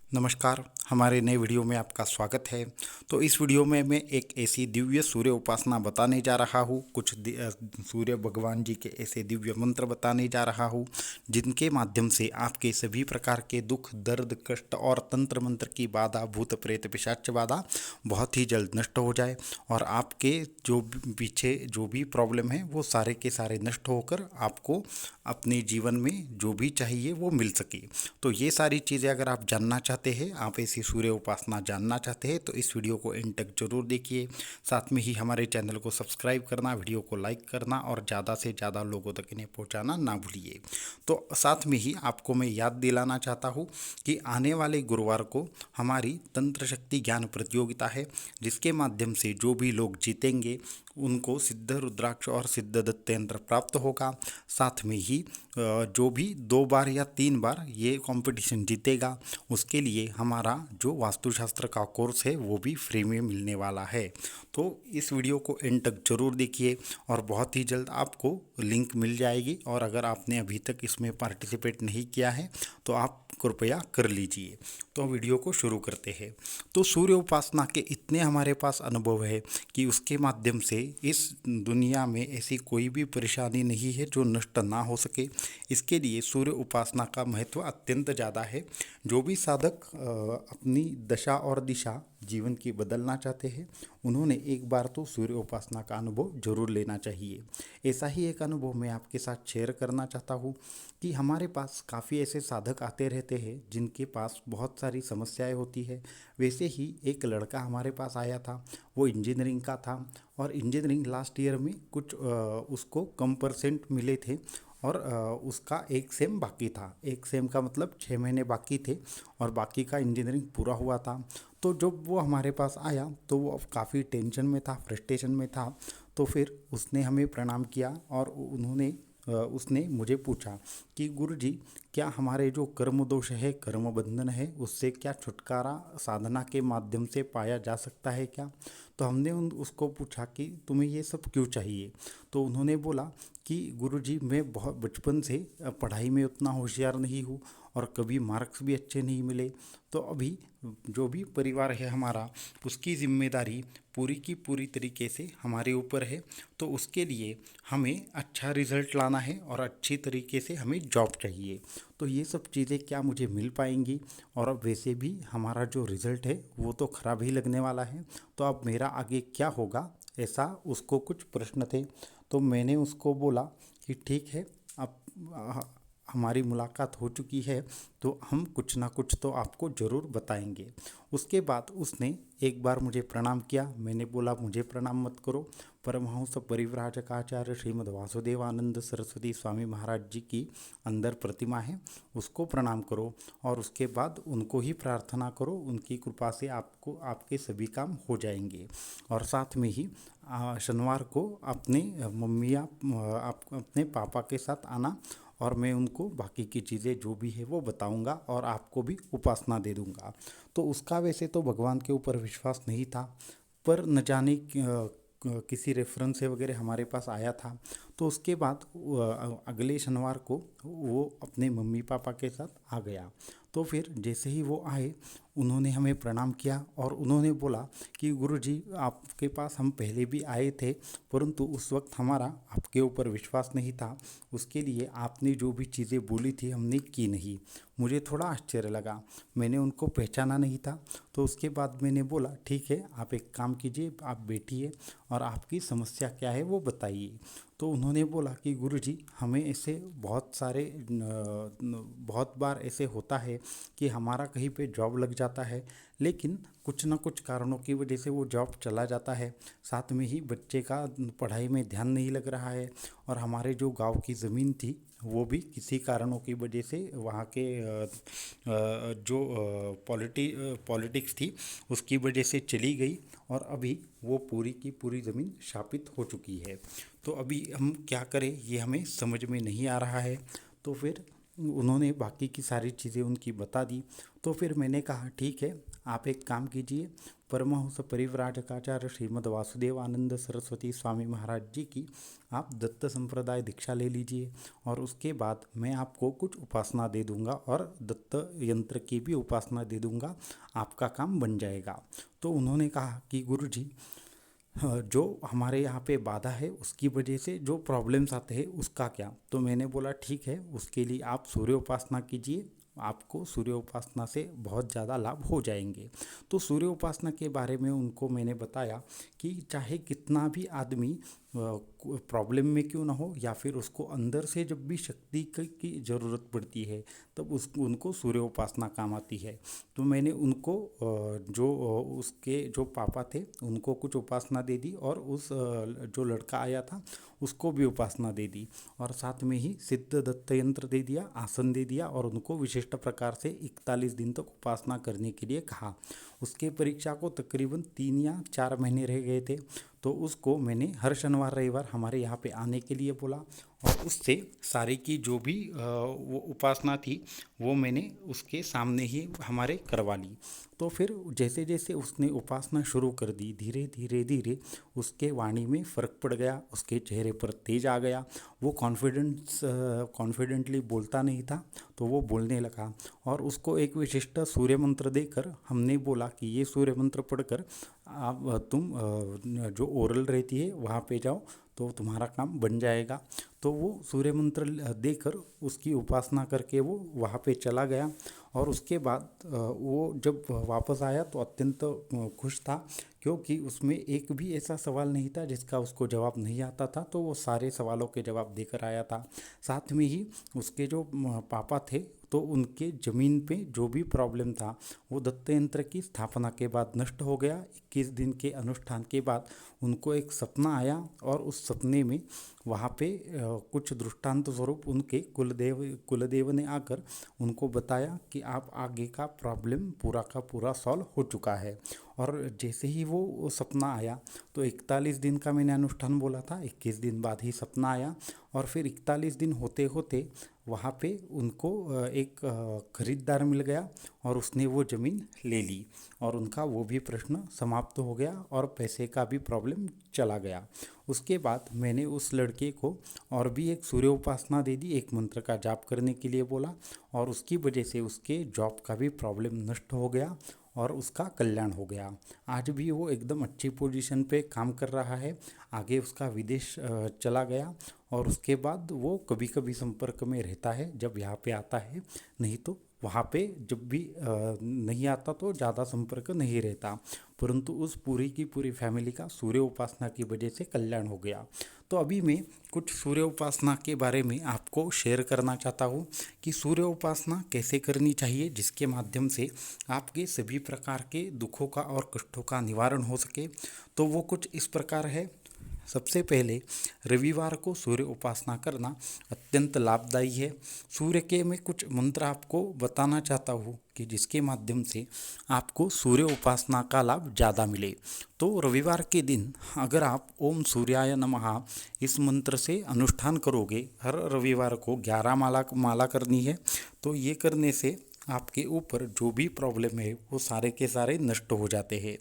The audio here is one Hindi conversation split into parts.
नमस्कार, हमारे नए वीडियो में आपका स्वागत है। तो इस वीडियो में मैं एक ऐसी दिव्य सूर्य उपासना बताने जा रहा हूँ। सूर्य भगवान जी के ऐसे दिव्य मंत्र बताने जा रहा हूँ जिनके माध्यम से आपके सभी प्रकार के दुख, दर्द, कष्ट और तंत्र मंत्र की बाधा, भूत प्रेत पिशाच बाधा बहुत ही जल्द नष्ट हो जाए और आपके पीछे जो भी प्रॉब्लम है वो सारे के सारे नष्ट होकर आपको अपने जीवन में जो भी चाहिए वो मिल सके। तो ये सारी चीज़ें अगर आप जानना चाहते हैं, आप ऐसी सूर्य उपासना जानना चाहते हैं, तो इस वीडियो को एंड तक जरूर देखिए। साथ में ही हमारे चैनल को सब्सक्राइब करना, वीडियो को लाइक करना और ज़्यादा से ज़्यादा लोगों तक इन्हें पहुंचाना ना भूलिए। तो साथ में ही आपको मैं याद दिलाना चाहता हूँ कि आने वाले गुरुवार को हमारी तंत्र शक्ति ज्ञान प्रतियोगिता है, जिसके माध्यम से जो भी लोग जीतेंगे उनको सिद्ध रुद्राक्ष और सिद्ध दत्त यंत्र प्राप्त होगा। साथ में ही जो भी 2 बार या 3 बार ये कंपटीशन जीतेगा उसके लिए हमारा जो वास्तुशास्त्र का कोर्स है वो भी फ्री में मिलने वाला है। तो इस वीडियो को एंड तक जरूर देखिए और बहुत ही जल्द आपको लिंक मिल जाएगी। और अगर आपने अभी तक इसमें पार्टिसिपेट नहीं किया है तो आप कृपया कर लीजिए। तो वीडियो को शुरू करते हैं। तो सूर्य उपासना के इतने हमारे पास अनुभव है कि उसके माध्यम से इस दुनिया में ऐसी कोई भी परेशानी नहीं है जो नष्ट ना हो सके। इसके लिए सूर्य उपासना का महत्व अत्यंत ज़्यादा है। जो भी साधक अपनी दशा और दिशा जीवन की बदलना चाहते हैं उन्होंने एक बार तो सूर्य उपासना का अनुभव जरूर लेना चाहिए। ऐसा ही एक अनुभव मैं आपके साथ शेयर करना चाहता हूँ कि हमारे पास काफ़ी ऐसे साधक आते रहते हैं जिनके पास बहुत सारी समस्याएं होती है। वैसे ही एक लड़का हमारे पास आया था, वो इंजीनियरिंग का था और इंजीनियरिंग लास्ट ईयर में कुछ उसको कम परसेंट मिले थे और उसका एक सेम बाकी था। एक सेम का मतलब 6 महीने बाकी थे और बाकी का इंजीनियरिंग पूरा हुआ था। तो जब वो हमारे पास आया तो वो काफ़ी टेंशन में था, फ्रस्ट्रेशन में था। तो फिर उसने हमें प्रणाम किया और उसने मुझे पूछा कि गुरुजी, क्या हमारे जो कर्म दोष है, कर्म बंधन है, उससे क्या छुटकारा साधना के माध्यम से पाया जा सकता है क्या? तो हमने उसको पूछा कि तुम्हें ये सब क्यों चाहिए? तो उन्होंने बोला कि गुरुजी, मैं बहुत बचपन से पढ़ाई में उतना होशियार नहीं हूँ और कभी मार्क्स भी अच्छे नहीं मिले। तो अभी जो भी परिवार है हमारा, उसकी जिम्मेदारी पूरी की पूरी तरीके से हमारे ऊपर है। तो उसके लिए हमें अच्छा रिजल्ट लाना है और अच्छी तरीके से हमें जॉब चाहिए। तो ये सब चीज़ें क्या मुझे मिल पाएंगी? और अब वैसे भी हमारा जो रिज़ल्ट है वो तो ख़राब ही लगने वाला है। तो अब मेरा आगे क्या होगा, ऐसा उसको कुछ प्रश्न थे। तो मैंने उसको बोला कि ठीक है, अब हमारी मुलाकात हो चुकी है तो हम कुछ ना कुछ तो आपको ज़रूर बताएंगे। उसके बाद उसने एक बार मुझे प्रणाम किया। मैंने बोला मुझे प्रणाम मत करो, परमहंस परिव्राजक आचार्य श्रीमद् वासुदेवानंद सरस्वती स्वामी महाराज जी की अंदर प्रतिमा है, उसको प्रणाम करो और उसके बाद उनको ही प्रार्थना करो। उनकी कृपा से आपको आपके सभी काम हो जाएंगे। और साथ में ही शनिवार को अपने मम्मी या आप अपने पापा के साथ आना और मैं उनको बाकी की चीज़ें जो भी है वो बताऊंगा और आपको भी उपासना दे दूंगा। तो उसका वैसे तो भगवान के ऊपर विश्वास नहीं था, पर न जाने किसी रेफरेंस से वगैरह हमारे पास आया था। तो उसके बाद अगले शनिवार को वो अपने मम्मी पापा के साथ आ गया। तो फिर जैसे ही वो आए उन्होंने हमें प्रणाम किया और उन्होंने बोला कि गुरुजी, आपके पास हम पहले भी आए थे परंतु उस वक्त हमारा आपके ऊपर विश्वास नहीं था। उसके लिए आपने जो भी चीज़ें बोली थी हमने की नहीं। मुझे थोड़ा आश्चर्य लगा, मैंने उनको पहचाना नहीं था। तो उसके बाद मैंने बोला ठीक है, आप एक काम कीजिए, आप बैठिए और आपकी समस्या क्या है वो बताइए। तो उन्होंने बोला कि गुरुजी, हमें ऐसे बहुत बार ऐसे होता है कि हमारा कहीं पे जॉब लग जाता है, लेकिन कुछ ना कुछ कारणों की वजह से वो जॉब चला जाता है। साथ में ही बच्चे का पढ़ाई में ध्यान नहीं लग रहा है और हमारे जो गांव की ज़मीन थी वो भी किसी कारणों की वजह से वहाँ के जो पॉलिटिक्स थी उसकी वजह से चली गई और अभी वो पूरी की पूरी ज़मीन शापित हो चुकी है। तो अभी हम क्या करें ये हमें समझ में नहीं आ रहा है। तो फिर उन्होंने बाकी की सारी चीज़ें उनकी बता दी। तो फिर मैंने कहा ठीक है, आप एक काम कीजिए, परमहंस परिव्राजकाचार्य श्रीमद् वासुदेवानंद सरस्वती स्वामी महाराज जी की आप दत्त संप्रदाय दीक्षा ले लीजिए, और उसके बाद मैं आपको कुछ उपासना दे दूंगा और दत्त यंत्र की भी उपासना दे दूंगा, आपका काम बन जाएगा। तो उन्होंने कहा कि गुरु जी, जो हमारे यहाँ पे बाधा है उसकी वजह से जो प्रॉब्लम्स आते हैं उसका क्या। तो मैंने बोला ठीक है, उसके लिए आप सूर्य उपासना कीजिए, आपको सूर्य उपासना से बहुत ज़्यादा लाभ हो जाएंगे। तो सूर्य उपासना के बारे में उनको मैंने बताया कि चाहे कितना भी आदमी प्रॉब्लम में क्यों ना हो, या फिर उसको अंदर से जब भी शक्ति की ज़रूरत पड़ती है तब उनको सूर्य उपासना काम आती है। तो मैंने उनको उसके जो पापा थे उनको कुछ उपासना दे दी, और जो लड़का आया था उसको भी उपासना दे दी, और साथ में ही सिद्ध दत्त यंत्र दे दिया, आसन दे दिया, और उनको विशिष्ट प्रकार से 41 दिन तक उपासना करने के लिए कहा। उसके परीक्षा को तकरीबन 3 या 4 महीने रह गए थे। तो उसको मैंने हर शनिवार रविवार हमारे यहाँ पे आने के लिए बोला, और उससे सारी की जो भी वो उपासना थी वो मैंने उसके सामने ही हमारे करवा ली। तो फिर जैसे जैसे उसने उपासना शुरू कर दी, धीरे धीरे धीरे उसके वाणी में फ़र्क पड़ गया, उसके चेहरे पर तेज आ गया, वो कॉन्फिडेंटली बोलता नहीं था तो वो बोलने लगा। और उसको एक विशिष्ट सूर्य मंत्र देकर हमने बोला कि ये सूर्य मंत्र पढ़कर आप तुम जो ओरल रहती है वहाँ पे जाओ तो तुम्हारा काम बन जाएगा। तो वो सूर्य मंत्र देकर उसकी उपासना करके वो वहाँ पे चला गया, और उसके बाद वो जब वापस आया तो अत्यंत खुश था, क्योंकि उसमें एक भी ऐसा सवाल नहीं था जिसका उसको जवाब नहीं आता था। तो वो सारे सवालों के जवाब देकर आया था। साथ में ही उसके जो पापा थे तो उनके ज़मीन पे जो भी प्रॉब्लम था वो दत्त यंत्र की स्थापना के बाद नष्ट हो गया। 21 दिन के अनुष्ठान के बाद उनको एक सपना आया, और उस सपने में वहाँ पे कुछ दृष्टांत स्वरूप उनके कुलदेव ने आकर उनको बताया कि आप आगे का प्रॉब्लम पूरा का पूरा सॉल्व हो चुका है। और जैसे ही वो सपना आया तो 41 दिन का मैंने अनुष्ठान बोला था, 21 दिन बाद ही सपना आया, और फिर 41 दिन होते होते वहाँ पे उनको एक खरीदार मिल गया, और उसने वो ज़मीन ले ली, और उनका वो भी प्रश्न समाप्त हो गया, और पैसे का भी प्रॉब्लम चला गया। उसके बाद मैंने उस लड़के को और भी एक सूर्य उपासना दे दी, एक मंत्र का जाप करने के लिए बोला, और उसकी वजह से उसके जॉब का भी प्रॉब्लम नष्ट हो गया और उसका कल्याण हो गया। आज भी वो एकदम अच्छी पोजीशन पे काम कर रहा है। आगे उसका विदेश चला गया, और उसके बाद वो कभी कभी संपर्क में रहता है जब यहाँ पे आता है, नहीं तो वहाँ पे जब भी नहीं आता तो ज़्यादा संपर्क नहीं रहता। परंतु उस पूरी की पूरी फैमिली का सूर्य उपासना की वजह से कल्याण हो गया। तो अभी मैं कुछ सूर्य उपासना के बारे में आपको शेयर करना चाहता हूँ कि सूर्य उपासना कैसे करनी चाहिए, जिसके माध्यम से आपके सभी प्रकार के दुखों का और कष्टों का निवारण हो सके। तो वो कुछ इस प्रकार है। सबसे पहले रविवार को सूर्य उपासना करना अत्यंत लाभदायी है। सूर्य के मैं कुछ मंत्र आपको बताना चाहता हूँ कि जिसके माध्यम से आपको सूर्य उपासना का लाभ ज़्यादा मिले। तो रविवार के दिन अगर आप ओम सूर्याय नमः इस मंत्र से अनुष्ठान करोगे, हर रविवार को 11 माला करनी है। तो ये करने से आपके ऊपर जो भी प्रॉब्लम है वो सारे के सारे नष्ट हो जाते हैं।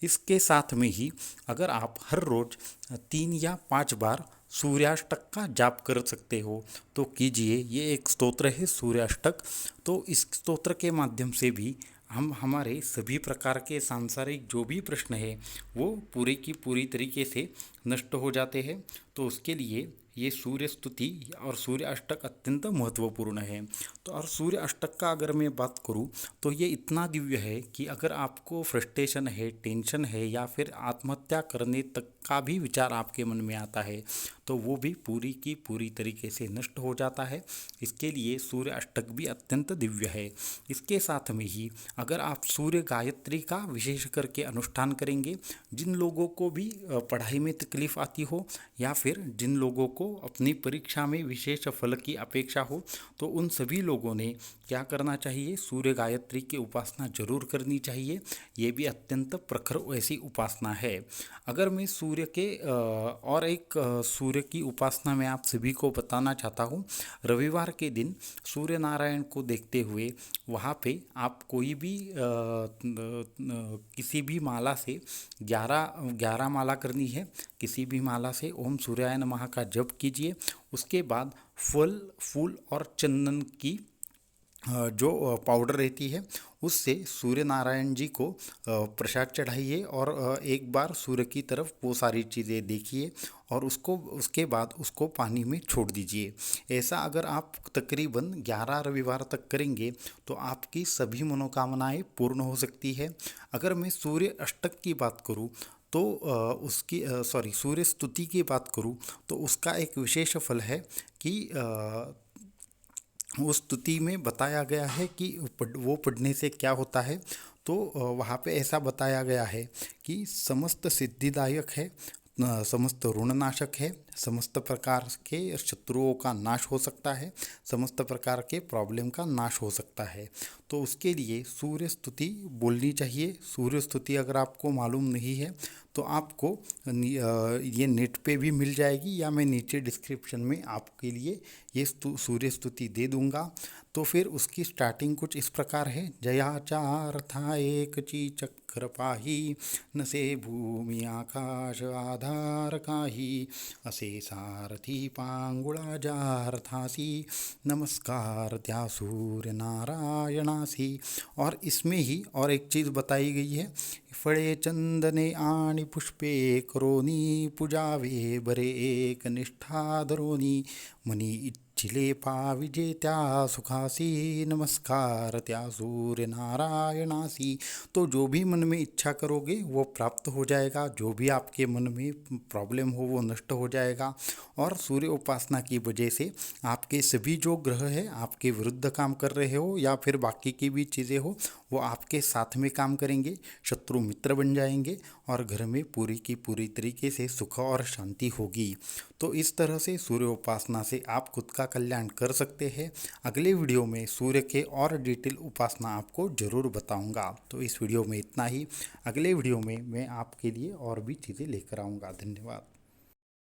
इसके साथ में ही अगर आप हर रोज़ 3 या 5 बार सूर्याष्टक का जाप कर सकते हो तो कीजिए। ये एक स्तोत्र है सूर्याष्टक। तो इस स्तोत्र के माध्यम से भी हम हमारे सभी प्रकार के सांसारिक जो भी प्रश्न है वो पूरी की पूरी तरीके से नष्ट हो जाते हैं। तो उसके लिए ये सूर्य स्तुति और सूर्य अष्टक अत्यंत महत्वपूर्ण है। तो और सूर्य अष्टक का अगर मैं बात करूँ तो ये इतना दिव्य है कि अगर आपको फ्रस्ट्रेशन है, टेंशन है, या फिर आत्महत्या करने तक का भी विचार आपके मन में आता है तो वो भी पूरी की पूरी तरीके से नष्ट हो जाता है। इसके लिए सूर्य अष्टक भी अत्यंत दिव्य है। इसके साथ में ही अगर आप सूर्य गायत्री का विशेष करके अनुष्ठान करेंगे, जिन लोगों को भी पढ़ाई में तकलीफ आती हो, या फिर जिन लोगों को अपनी परीक्षा में विशेष फल की अपेक्षा हो, तो उन सभी लोगों ने क्या करना चाहिए, सूर्य गायत्री की उपासना जरूर करनी चाहिए। ये भी अत्यंत प्रखर ऐसी उपासना है। अगर मैं सूर्य सूर्य के और एक सूर्य की उपासना मैं आप सभी को बताना चाहता हूँ। रविवार के दिन सूर्य नारायण को देखते हुए वहाँ पे आप कोई भी किसी भी माला से 11 माला करनी है। किसी भी माला से ओम सूर्याय नमः का जप कीजिए। उसके बाद फल फूल और चंदन की जो पाउडर रहती है उससे सूर्य नारायण जी को प्रसाद चढ़ाइए और एक बार सूर्य की तरफ वो सारी चीज़ें देखिए और उसके बाद उसको पानी में छोड़ दीजिए। ऐसा अगर आप तकरीबन 11 रविवार तक करेंगे तो आपकी सभी मनोकामनाएं पूर्ण हो सकती है। अगर मैं सूर्य अष्टक की बात करूं तो सूर्य स्तुति की बात करूं तो उसका एक विशेष फल है कि उस स्तुति में बताया गया है कि वो पढ़ने से क्या होता है। तो वहाँ पे ऐसा बताया गया है कि समस्त सिद्धिदायक है, समस्त ऋणनाशक है, समस्त प्रकार के शत्रुओं का नाश हो सकता है, समस्त प्रकार के प्रॉब्लम का नाश हो सकता है। तो उसके लिए सूर्य स्तुति बोलनी चाहिए। सूर्य स्तुति अगर आपको मालूम नहीं है तो आपको ये नेट पे भी मिल जाएगी या मैं नीचे डिस्क्रिप्शन में आपके लिए ये सूर्य स्तुति दे दूंगा। तो फिर उसकी स्टार्टिंग कुछ इस प्रकार है। जयाचार था एक ची चक्र पाही, न से भूमि आकाश आधार काही, असे सारथी पांगुळा जार थासी, नमस्कार त्या सूर्य नारायणासी। और इसमें ही और एक चीज़ बताई गई है, फळे चंदने आणि पुष्पे करोनी, पूजावे बरे एक निष्ठा धरोनी, मनी इच्छिले पाविजे त्या सुखासी, नमस्कार त्या सूर्य नारायणासी। तो जो भी मन में इच्छा करोगे वो प्राप्त हो जाएगा, जो भी आपके मन में प्रॉब्लम हो वो नष्ट हो जाएगा। और सूर्य उपासना की वजह से आपके सभी जो ग्रह हैं आपके विरुद्ध काम कर रहे हो या फिर बाकी की भी चीज़ें हो वो आपके साथ में काम करेंगे, शत्रु मित्र बन जाएंगे और घर में पूरी की पूरी तरीके से सुख और शांति होगी। तो इस तरह से सूर्य उपासना से आप खुद का कल्याण कर सकते हैं। अगले वीडियो में सूर्य के और डिटेल उपासना आपको ज़रूर बताऊंगा। तो इस वीडियो में इतना ही। अगले वीडियो में मैं आपके लिए और भी चीज़ें लेकर आऊँगा। धन्यवाद।